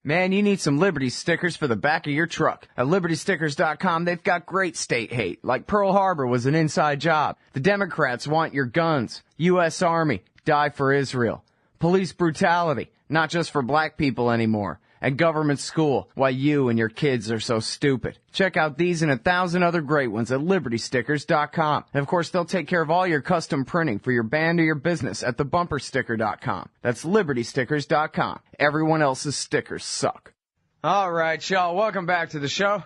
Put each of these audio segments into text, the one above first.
Man, you need some Liberty stickers for the back of your truck. At LibertyStickers.com, they've got great state hate, like Pearl Harbor was an inside job. The Democrats want your guns. U.S. Army, die for Israel. Police brutality, not just for black people anymore. And government school, why you and your kids are so stupid. Check out these and 1,000 other great ones at LibertyStickers.com. And of course, they'll take care of all your custom printing for your band or your business at TheBumperSticker.com. That's LibertyStickers.com. Everyone else's stickers suck. All right, y'all, welcome back to the show.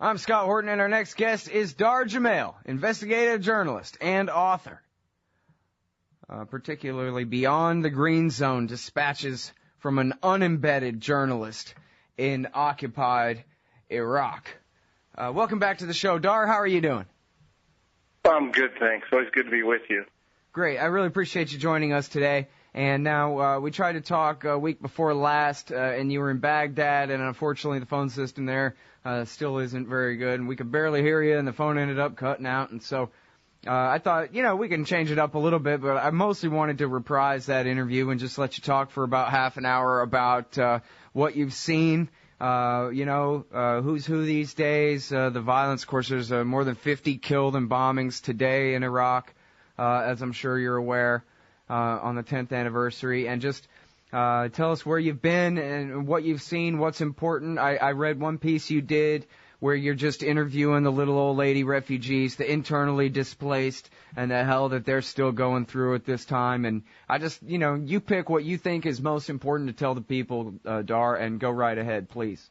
I'm Scott Horton, and our next guest is Dahr Jamail, investigative journalist and author. Particularly Beyond the Green Zone dispatches from an unembedded journalist in occupied Iraq. Welcome back to the show. Dahr, how are you doing? I'm good, thanks. Always good to be with you. Great. I really appreciate you joining us today. And now we tried to talk a week before last, and you were in Baghdad, and unfortunately the phone system there still isn't very good, and we could barely hear you, and the phone ended up cutting out. And so I thought, we can change it up a little bit, but I mostly wanted to reprise that interview and just let you talk for about half an hour about what you've seen, who's who these days, the violence. Of course, there's more than 50 killed in bombings today in Iraq, as I'm sure you're aware, on the 10th anniversary. And just tell us where you've been and what you've seen, what's important. I read one piece you did where you're just interviewing the little old lady refugees, the internally displaced, and the hell that they're still going through at this time. And I just, you pick what you think is most important to tell the people, Dahr, and go right ahead, please.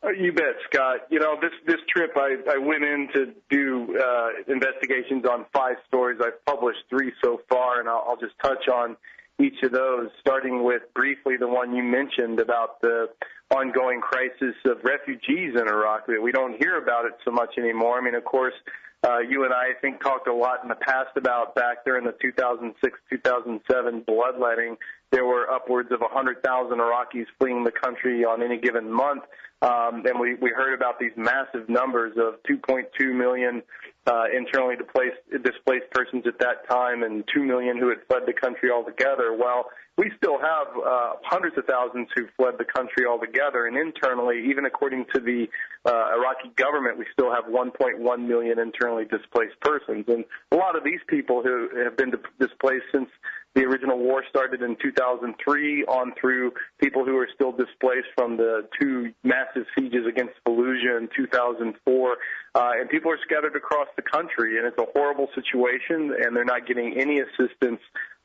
You bet, Scott. This trip, I went in to do investigations on 5 stories. I've published 3 so far, and I'll just touch on each of those, starting with briefly the one you mentioned about the ongoing crisis of refugees in Iraq. We don't hear about it so much anymore. I mean, of course, you and I think, talked a lot in the past about back there in the 2006-2007 bloodletting. There were upwards of 100,000 Iraqis fleeing the country on any given month. And we heard about these massive numbers of 2.2 million internally displaced persons at that time and 2 million who had fled the country altogether. Well, we still have hundreds of thousands who fled the country altogether, and internally, even according to the Iraqi government, we still have 1.1 million internally displaced persons. And a lot of these people who have been displaced since the original war started in 2003 on through people who are still displaced from the 2 massive sieges against Fallujah in 2004. And people are scattered across the country, and it's a horrible situation, and they're not getting any assistance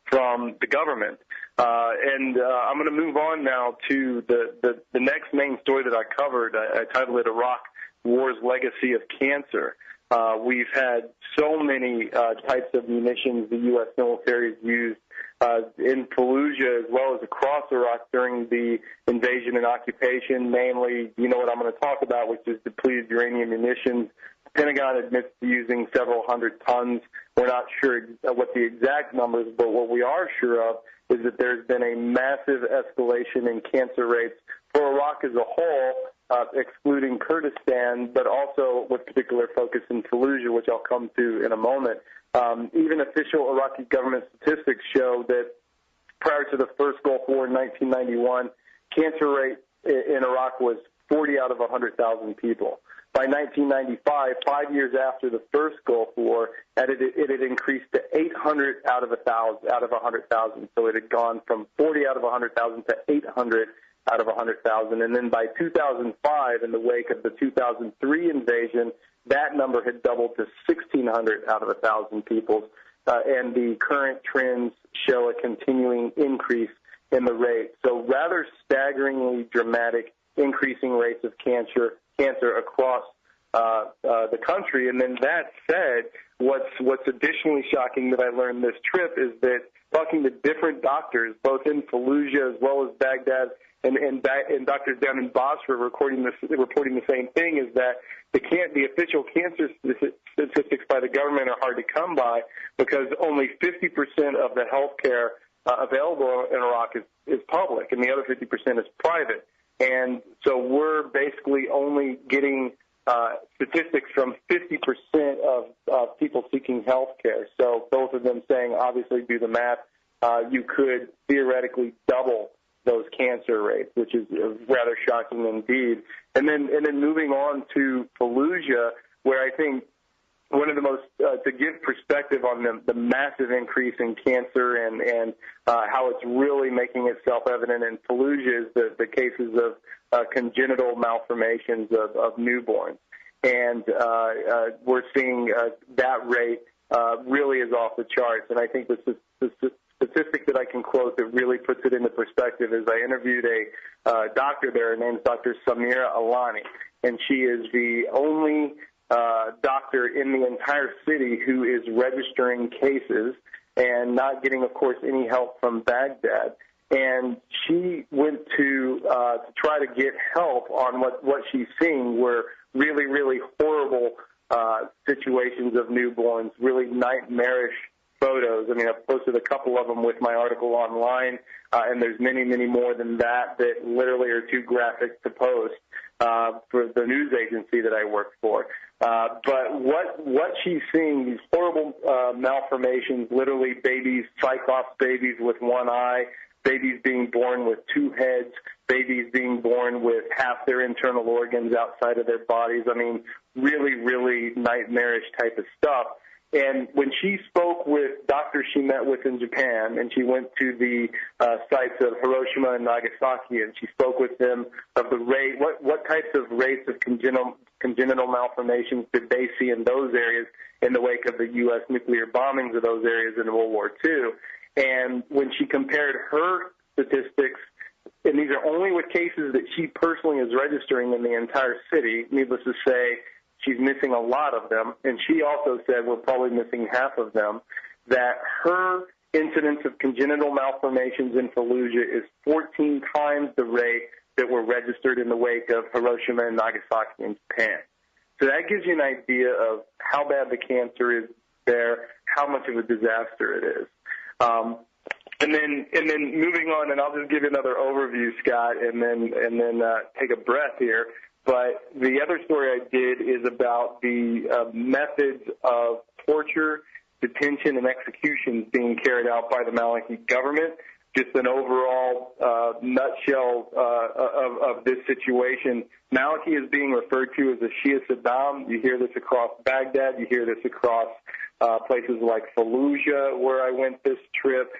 from the government. I'm going to move on now to the next main story that I covered. I titled it Iraq War's Legacy of Cancer. We've had so many types of munitions the U.S. military has used in Fallujah as well as across Iraq during the invasion and occupation, namely, you know what I'm going to talk about, which is depleted uranium munitions. The Pentagon admits to using several hundred tons. We're not sure what the exact numbers, but what we are sure of is that there's been a massive escalation in cancer rates for Iraq as a whole, excluding Kurdistan, but also with particular focus in Fallujah, which I'll come to in a moment. Even official Iraqi government statistics show that prior to the first Gulf War in 1991, cancer rate in Iraq was 40 out of 100,000 people. By 1995, 5 years after the first Gulf War, it had increased to 800 out of 100,000. So it had gone from 40 out of 100,000 to 800 out of 100,000. And then by 2005, in the wake of the 2003 invasion, that number had doubled to 1,600 out of 1,000 people. And the current trends show a continuing increase in the rate. So rather staggeringly dramatic increasing rates of cancer across the country. And then that said, what's additionally shocking that I learned this trip is that talking to different doctors, both in Fallujah as well as Baghdad, and doctors down in Basra reporting the same thing, is that the official cancer statistics by the government are hard to come by because only 50% of the health care available in Iraq is public, and the other 50% is private. And so we're basically only getting statistics from 50% of people seeking health care. So both of them saying, obviously, do the math, you could theoretically double those cancer rates, which is rather shocking indeed. And then moving on to Fallujah, where I think one of the most, to give perspective on the massive increase in cancer and how it's really making itself evident in Fallujah is the cases of congenital malformations of newborns. And we're seeing that rate really is off the charts. And I think the statistic that I can quote that really puts it into perspective is I interviewed a doctor there. Her name is Dr. Samira Alani, and she is the only doctor in the entire city who is registering cases and not getting, of course, any help from Baghdad. And she went to try to get help on what she's seeing were really, really horrible situations of newborns, really nightmarish photos. I mean, I've posted a couple of them with my article online, and there's many, many more than that literally are too graphic to post for the news agency that I work for. But what she's seeing, these horrible malformations, literally babies, cyclops babies with one eye, babies being born with two heads, babies being born with half their internal organs outside of their bodies. I mean, really, really nightmarish type of stuff. And when she spoke with doctors she met with in Japan, and she went to the sites of Hiroshima and Nagasaki, and she spoke with them of the rate, what types of rates of congenital malformations did they see in those areas in the wake of the U.S. nuclear bombings of those areas in World War II. And when she compared her statistics, and these are only with cases that she personally is registering in the entire city, needless to say, she's missing a lot of them, and she also said we're probably missing half of them, that her incidence of congenital malformations in Fallujah is 14 times the rate that were registered in the wake of Hiroshima and Nagasaki in Japan. So that gives you an idea of how bad the cancer is there, how much of a disaster it is. And then moving on, and I'll just give you another overview, Scott, and then take a breath here. But the other story I did is about the methods of torture, detention, and executions being carried out by the Maliki government. Just an overall nutshell of this situation. Maliki is being referred to as the Shia Saddam. You hear this across Baghdad. You hear this across places like Fallujah, where I went this trip.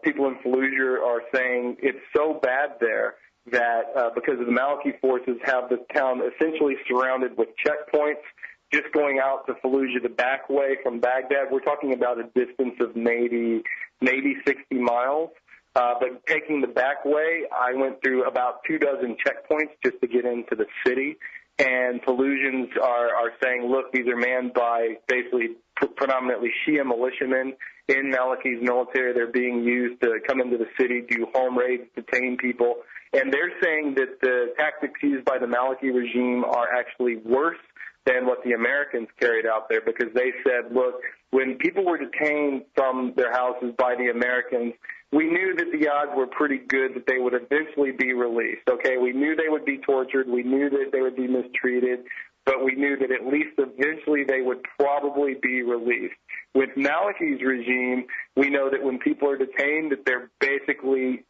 People in Fallujah are saying it's so bad there that because of the Maliki forces have the town essentially surrounded with checkpoints, just going out to Fallujah the back way from Baghdad, we're talking about a distance of maybe 60 miles. But taking the back way, I went through about 24 checkpoints just to get into the city. And Fallujans are saying, look, these are manned by basically predominantly Shia militiamen in Maliki's military. They're being used to come into the city, do home raids, detain people. And they're saying that the tactics used by the Maliki regime are actually worse than what the Americans carried out there, because they said, look, when people were detained from their houses by the Americans, we knew that the odds were pretty good that they would eventually be released. Okay, we knew they would be tortured. We knew that they would be mistreated, but we knew that at least eventually they would probably be released. With Maliki's regime, we know that when people are detained, that they're basically,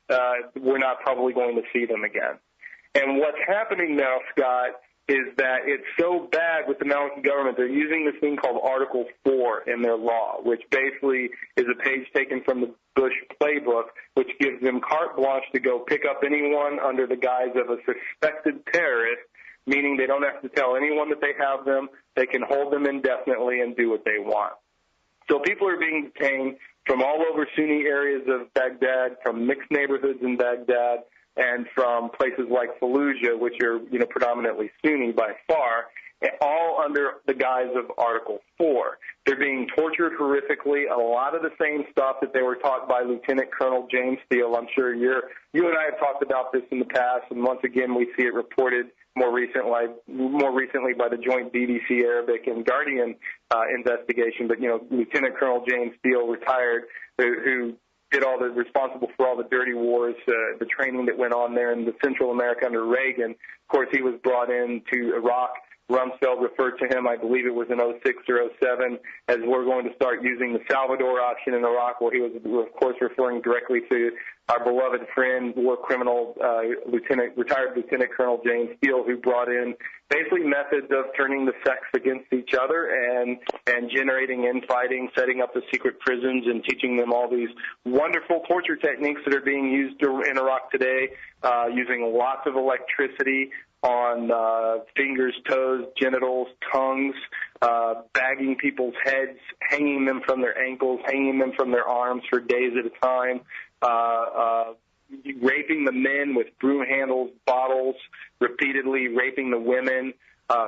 we're not probably going to see them again. And what's happening now, Scott, is that it's so bad with the Maliki government, they're using this thing called Article 4 in their law, which basically is a page taken from the Bush playbook, which gives them carte blanche to go pick up anyone under the guise of a suspected terrorist, meaning they don't have to tell anyone that they have them. They can hold them indefinitely and do what they want. So people are being detained from all over Sunni areas of Baghdad, from mixed neighborhoods in Baghdad, and from places like Fallujah, which are, predominantly Sunni by far, all under the guise of Article 4. They're being tortured horrifically, a lot of the same stuff that they were taught by Lieutenant Colonel James Steele. I'm sure you and I have talked about this in the past, and once again we see it reported more recently by the joint BBC Arabic and Guardian investigation. But, Lieutenant Colonel James Steele, retired, who did responsible for all the dirty wars, the training that went on there in the Central America under Reagan. Of course, he was brought in to Iraq. Rumsfeld referred to him, I believe it was in 06 or 07, as we're going to start using the Salvador option in Iraq, where he was, of course, referring directly to our beloved friend, war criminal, retired Lieutenant Colonel James Steele, who brought in basically methods of turning the sects against each other and generating infighting, setting up the secret prisons, and teaching them all these wonderful torture techniques that are being used in Iraq today, using lots of electricity on fingers, toes, genitals, tongues, bagging people's heads, hanging them from their ankles, hanging them from their arms for days at a time, raping the men with broom handles, bottles, repeatedly raping the women,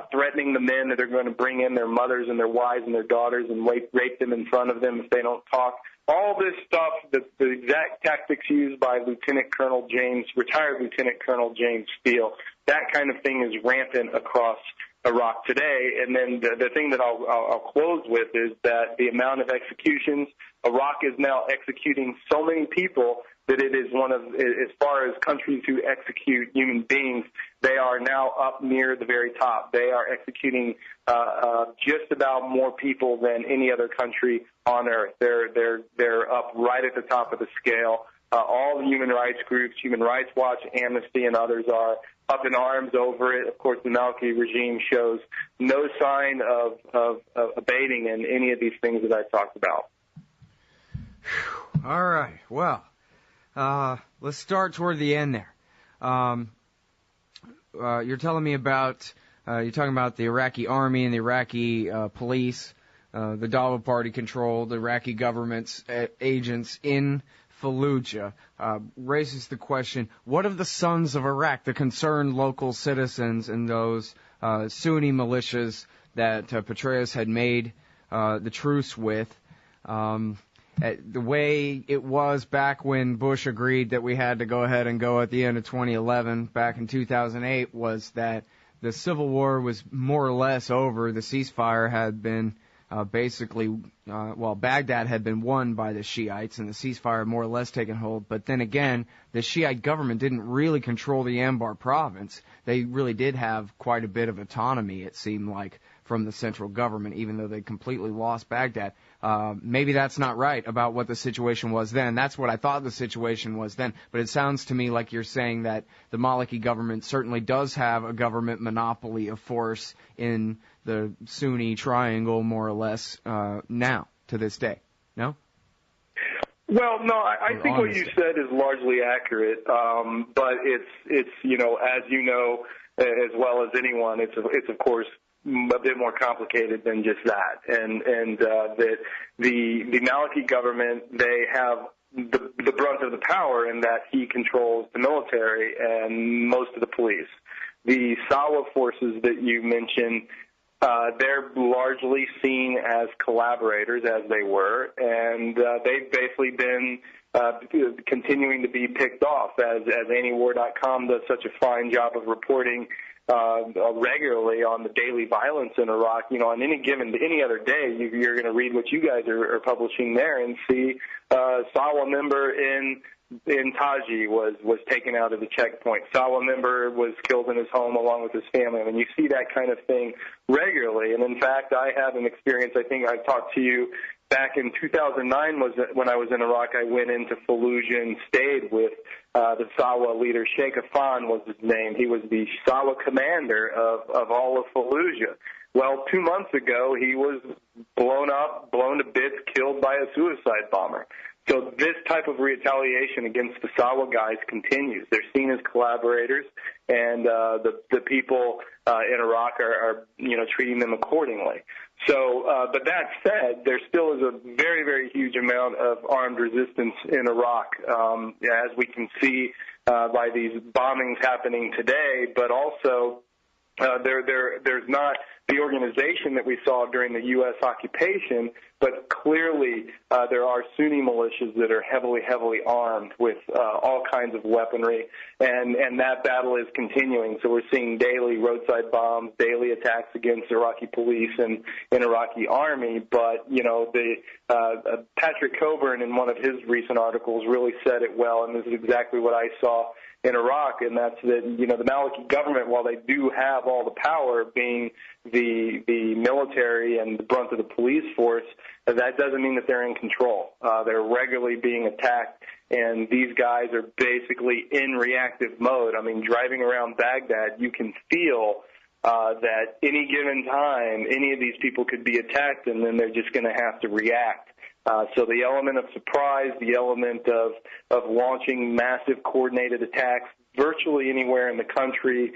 threatening the men that they're going to bring in their mothers and their wives and their daughters and rape them in front of them if they don't talk. All this stuff, the exact tactics used by retired Lieutenant Colonel James Steele, that kind of thing is rampant across Iraq today. And then the thing that I'll close with is that the amount of executions, Iraq is now executing so many people that it is one of, as far as countries who execute human beings, they are now up near the very top. They are executing just about more people than any other country on earth. They're up right at the top of the scale. All the human rights groups, Human Rights Watch, Amnesty, and others are up in arms over it. Of course, the Maliki regime shows no sign of abating in any of these things that I talked about. All right. Well, let's start toward the end there. You're telling me about, you're talking about the Iraqi army and the Iraqi police, the Dawa party controlled Iraqi government's agents in Fallujah, raises the question, what of the sons of Iraq, the concerned local citizens and those Sunni militias that Petraeus had made the truce with? The way it was back when Bush agreed that we had to go ahead and go at the end of 2011, back in 2008, was that the civil war was more or less over. The ceasefire had been Baghdad had been won by the Shiites, and the ceasefire more or less taken hold. But then again, the Shiite government didn't really control the Anbar province. They really did have quite a bit of autonomy, it seemed like, from the central government, even though they completely lost Baghdad. Maybe that's not right about what the situation was then. That's what I thought the situation was then. But it sounds to me like you're saying that the Maliki government certainly does have a government monopoly of force in the Sunni triangle, more or less, now, to this day. No? Well, no, I think what you said is largely accurate, but it's as you know, as well as anyone, it's of course a bit more complicated than just that, and that the Maliki government, they have the brunt of the power in that he controls the military and most of the police. The Sawa forces that you mentioned, they're largely seen as collaborators, as they were, and they've basically been continuing to be picked off, as antiwar.com does such a fine job of reporting regularly on the daily violence in Iraq. On any other day, you're going to read what you guys are publishing there and see Sawa member in Taji was taken out of the checkpoint. Sawa member was killed in his home along with his family. I mean, you see that kind of thing regularly. And in fact, I had an experience, I think I talked to you back in 2009 was when I was in Iraq. I went into Fallujah and stayed with the Sawa leader. Sheikh Afan was his name. He was the Sawa commander of all of Fallujah. Well, 2 months ago, he was blown to bits, killed by a suicide bomber. So this type of retaliation against the Sawa guys continues. They're seen as collaborators, and the people in Iraq are treating them accordingly. So, but that said, there still is a very, very huge amount of armed resistance in Iraq, as we can see by these bombings happening today. But also, there's not the organization that we saw during the U.S. occupation, but clearly there are Sunni militias that are heavily armed with all kinds of weaponry, and that battle is continuing. So we're seeing daily roadside bombs, daily attacks against Iraqi police and Iraqi army. But Patrick Coburn, in one of his recent articles, really said it well, and this is exactly what I saw in Iraq, and that's that the Maliki government, while they do have all the power, being the military and the brunt of the police force, that doesn't mean that they're in control. They're regularly being attacked and these guys are basically in reactive mode. I mean, driving around Baghdad, you can feel that any given time, any of these people could be attacked, and then they're just going to have to react. So the element of surprise, the element of launching massive coordinated attacks virtually anywhere in the country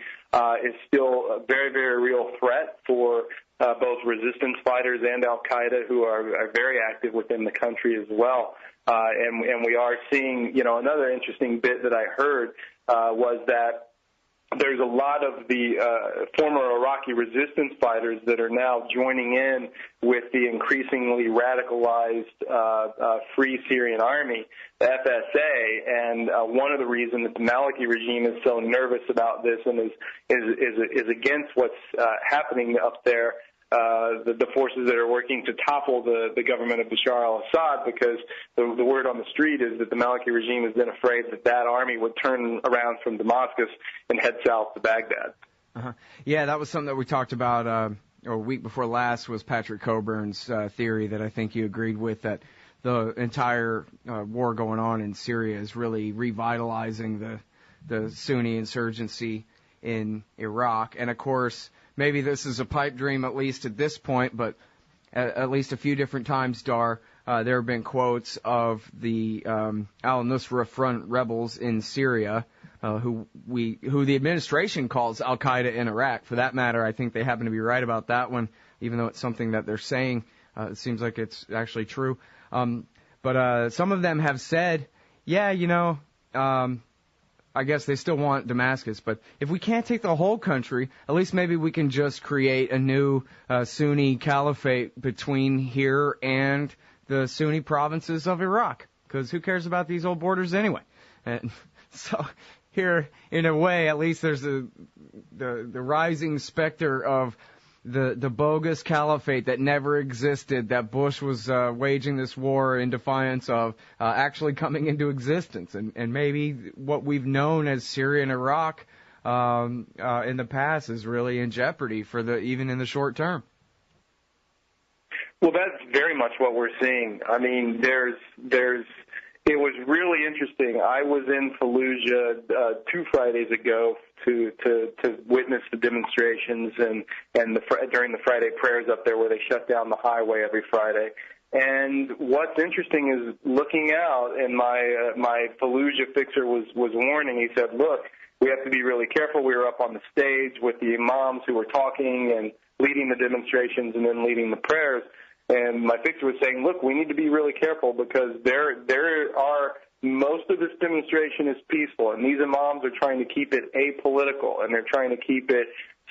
is still a very, very real threat for both resistance fighters and al-Qaeda, who are very active within the country as well. And we are seeing, another interesting bit that I heard was that there's a lot of the former Iraqi resistance fighters that are now joining in with the increasingly radicalized Free Syrian Army, the FSA, and one of the reasons that the Maliki regime is so nervous about this and is against what's happening up there, the forces that are working to topple the government of Bashar al-Assad, because the word on the street is that the Maliki regime has been afraid that army would turn around from Damascus and head south to Baghdad. Uh-huh. Yeah, that was something that we talked about a week before last, was Patrick Coburn's theory that I think you agreed with, that the entire war going on in Syria is really revitalizing the Sunni insurgency in Iraq. And, of course, maybe this is a pipe dream, at least at this point, but at least a few different times, Dahr, there have been quotes of the al-Nusra Front rebels in Syria, who the administration calls al-Qaeda in Iraq. For that matter, I think they happen to be right about that one, even though it's something that they're saying. It seems like it's actually true. But some of them have said, I guess they still want Damascus, but if we can't take the whole country, at least maybe we can just create a new Sunni caliphate between here and the Sunni provinces of Iraq, because who cares about these old borders anyway? And so here, in a way, at least there's the rising specter of the bogus caliphate that never existed, that Bush was waging this war in defiance of, actually coming into existence. And maybe what we've known as Syria and Iraq in the past is really in jeopardy even in the short term. Well, that's very much what we're seeing. I mean, it was really interesting. I was in Fallujah 2 Fridays ago to witness the demonstrations and during the Friday prayers up there, where they shut down the highway every Friday. And what's interesting is looking out, and my Fallujah fixer was warning. He said, "Look, we have to be really careful." We were up on the stage with the imams who were talking and leading the demonstrations and then leading the prayers. And my fixer was saying, "Look, we need to be really careful, because there are most of this demonstration is peaceful, and these imams are trying to keep it apolitical, and they're trying to keep it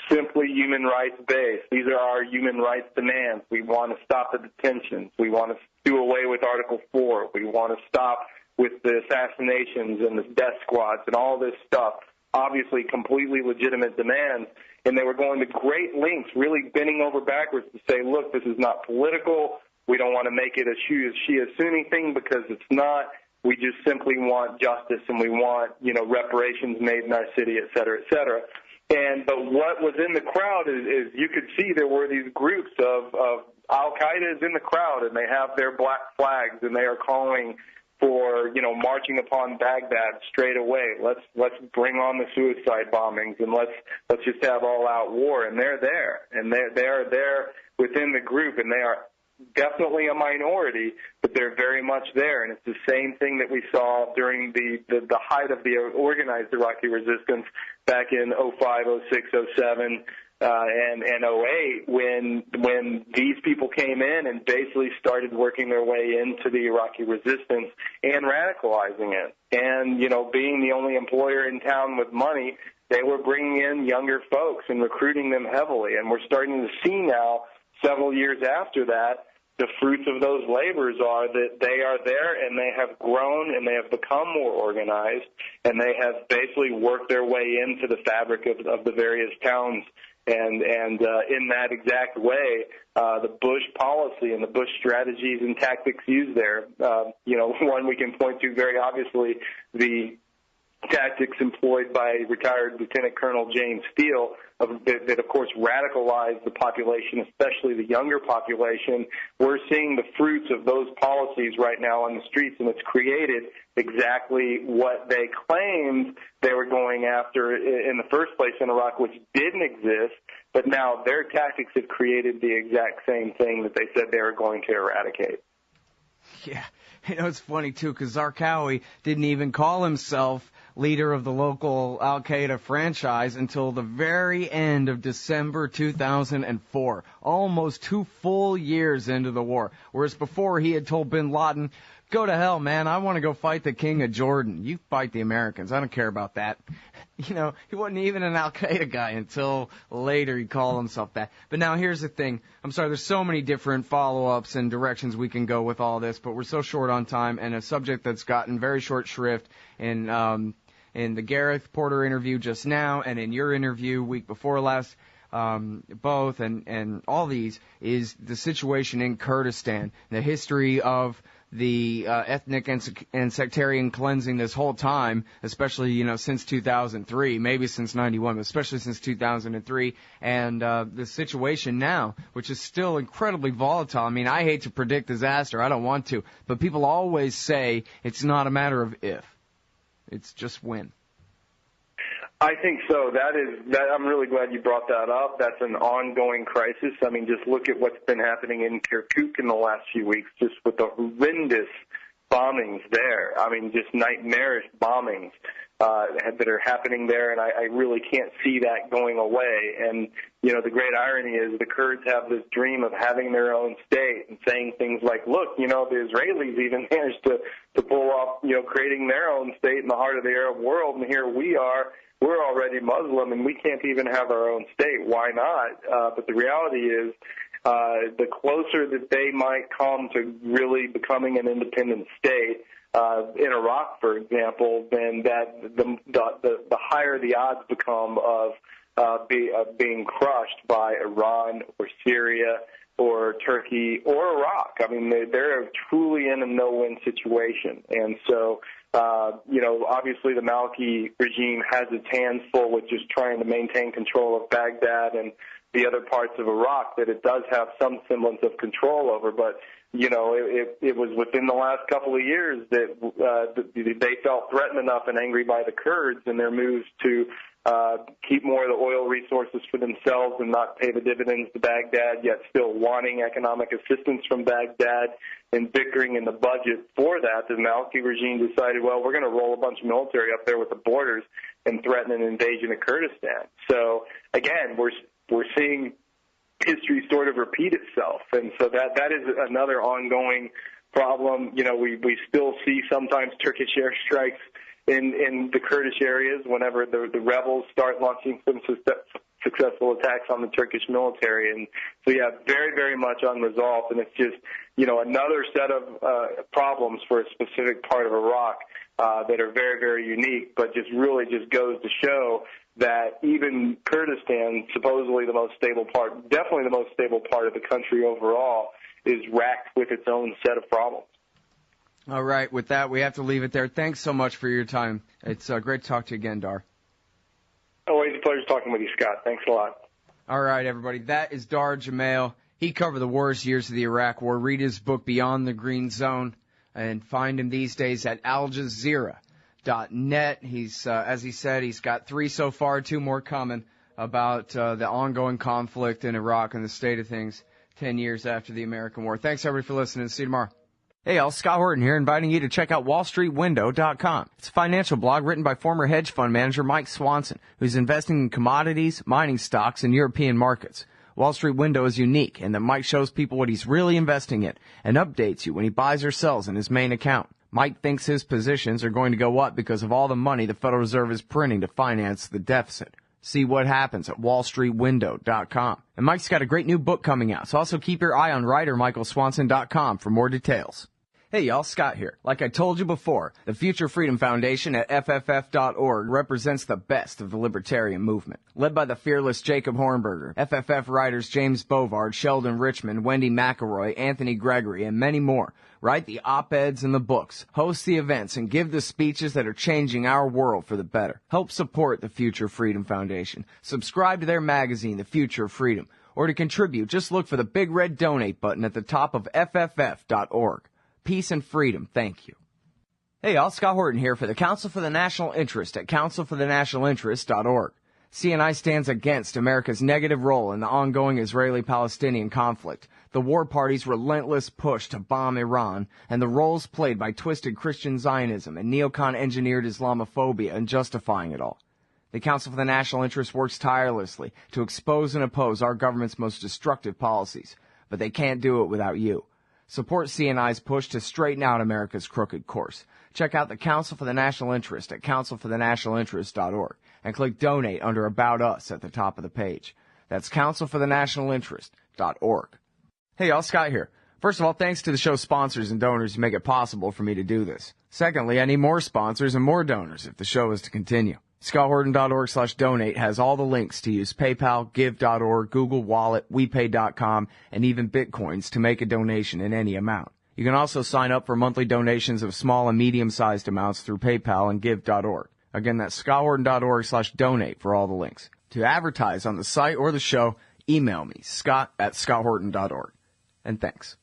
simply human rights based. These are our human rights demands. We want to stop the detentions. We want to do away with Article 4. We want to stop with the assassinations and the death squads and all this stuff." Obviously completely legitimate demands. And they were going to great lengths, really bending over backwards to say, "Look, this is not political. We don't want to make it a Shia-Sunni thing, because it's not. We just simply want justice, and we want, reparations made in our city, et cetera, et cetera." But what was in the crowd is you could see there were these groups of al-Qaeda is in the crowd, and they have their black flags, and they are calling for, marching upon Baghdad straight away. Let's bring on the suicide bombings, and let's just have all-out war. And they're there, and they are there within the group, and they are definitely a minority, but they're very much there. And it's the same thing that we saw during the height of the organized Iraqi resistance back in 05, 06, 07. And 08, when these people came in and basically started working their way into the Iraqi resistance and radicalizing it. And, being the only employer in town with money, they were bringing in younger folks and recruiting them heavily. And we're starting to see now, several years after that, the fruits of those labors are that they are there, and they have grown, and they have become more organized, and they have basically worked their way into the fabric of the various towns. And in that exact way, the Bush policy and the Bush strategies and tactics used there, one we can point to very obviously, the tactics employed by retired Lieutenant Colonel James Steele that, of course, radicalized the population, especially the younger population. We're seeing the fruits of those policies right now on the streets, and it's created exactly what they claimed they were going after in the first place in Iraq, which didn't exist, but now their tactics have created the exact same thing that they said they were going to eradicate. Yeah, it's funny, too, because Zarqawi didn't even call himself leader of the local al-Qaeda franchise until the very end of December 2004, almost 2 full years into the war, whereas before he had told bin Laden, go to hell, man, I want to go fight the king of Jordan. You fight the Americans. I don't care about that. He wasn't even an al-Qaeda guy until later he called himself that. But now here's the thing. I'm sorry, there's so many different follow-ups and directions we can go with all this, but we're so short on time, and a subject that's gotten very short shrift in the Gareth Porter interview just now and in your interview week before last, both and all these, is the situation in Kurdistan, the history of the ethnic and sectarian cleansing this whole time, especially, since 2003, maybe since 91, but especially since 2003, and the situation now, which is still incredibly volatile. I mean, I hate to predict disaster. I don't want to, but people always say it's not a matter of if. It's just when. I think so. I'm really glad you brought that up. That's an ongoing crisis. I mean, just look at what's been happening in Kirkuk in the last few weeks, just with the horrendous bombings there. I mean, just nightmarish bombings that are happening there, and I really can't see that going away. And, the great irony is the Kurds have this dream of having their own state and saying things like, look, the Israelis even managed to pull off, creating their own state in the heart of the Arab world, and here we are. We're already Muslim, and we can't even have our own state. Why not? But the reality is the closer that they might come to really becoming an independent state, in Iraq, for example, then that the higher the odds become of being crushed by Iran or Syria or Turkey or Iraq. I mean, they're truly in a no-win situation. And so, obviously the Maliki regime has its hands full with just trying to maintain control of Baghdad and the other parts of Iraq that it does have some semblance of control over. But, it was within the last couple of years that they felt threatened enough and angry by the Kurds in their moves to keep more of the oil resources for themselves and not pay the dividends to Baghdad, yet still wanting economic assistance from Baghdad and bickering in the budget for that. The Maliki regime decided, well, we're going to roll a bunch of military up there with the borders and threaten an invasion of Kurdistan. So, again, we're seeing history sort of repeat itself. And so that is another ongoing problem. We still see sometimes Turkish airstrikes in the Kurdish areas whenever the rebels start launching some successful attacks on the Turkish military. And so, very, very much unresolved. And it's just, another set of problems for a specific part of Iraq that are very, very unique, but really goes to show that even Kurdistan, supposedly the most stable part, definitely the most stable part of the country overall, is racked with its own set of problems. All right, with that, we have to leave it there. Thanks so much for your time. It's great to talk to you again, Dahr. Always a pleasure talking with you, Scott. Thanks a lot. All right, everybody. That is Dahr Jamail. He covered the worst years of the Iraq War. Read his book, Beyond the Green Zone, and find him these days at aljazeera.net. He's, as he said, he's got 3 so far, 2 more coming about the ongoing conflict in Iraq and the state of things 10 years after the American War. Thanks, everybody, for listening. See you tomorrow. Hey, all, Scott Horton here, inviting you to check out wallstreetwindow.com. It's a financial blog written by former hedge fund manager Mike Swanson, who's investing in commodities, mining stocks, and European markets. Wall Street Window is unique in that Mike shows people what he's really investing in and updates you when he buys or sells in his main account. Mike thinks his positions are going to go up because of all the money the Federal Reserve is printing to finance the deficit. See what happens at wallstreetwindow.com. And Mike's got a great new book coming out, so also keep your eye on writer MichaelSwanson.com for more details. Hey y'all, Scott here. Like I told you before, the Future Freedom Foundation at FFF.org represents the best of the libertarian movement. Led by the fearless Jacob Hornberger, FFF writers James Bovard, Sheldon Richman, Wendy McElroy, Anthony Gregory, and many more write the op-eds and the books, host the events, and give the speeches that are changing our world for the better. Help support the Future Freedom Foundation. Subscribe to their magazine, The Future of Freedom. Or to contribute, just look for the big red donate button at the top of FFF.org. Peace and freedom. Thank you. Hey, y'all. Scott Horton here for the Council for the National Interest at councilforthenationalinterest.org. CNI stands against America's negative role in the ongoing Israeli-Palestinian conflict, the war party's relentless push to bomb Iran, and the roles played by twisted Christian Zionism and neocon-engineered Islamophobia in justifying it all. The Council for the National Interest works tirelessly to expose and oppose our government's most destructive policies, but they can't do it without you. Support CNI's push to straighten out America's crooked course. Check out the Council for the National Interest at councilforthenationalinterest.org and click Donate under About Us at the top of the page. That's councilforthenationalinterest.org. Hey y'all, Scott here. First of all, thanks to the show's sponsors and donors who make it possible for me to do this. Secondly, I need more sponsors and more donors if the show is to continue. ScottHorton.org/donate has all the links to use PayPal, Give.org, Google Wallet, WePay.com, and even Bitcoins to make a donation in any amount. You can also sign up for monthly donations of small and medium-sized amounts through PayPal and Give.org. Again, that's ScottHorton.org/donate for all the links. To advertise on the site or the show, email me, Scott@ScottHorton.org. And thanks.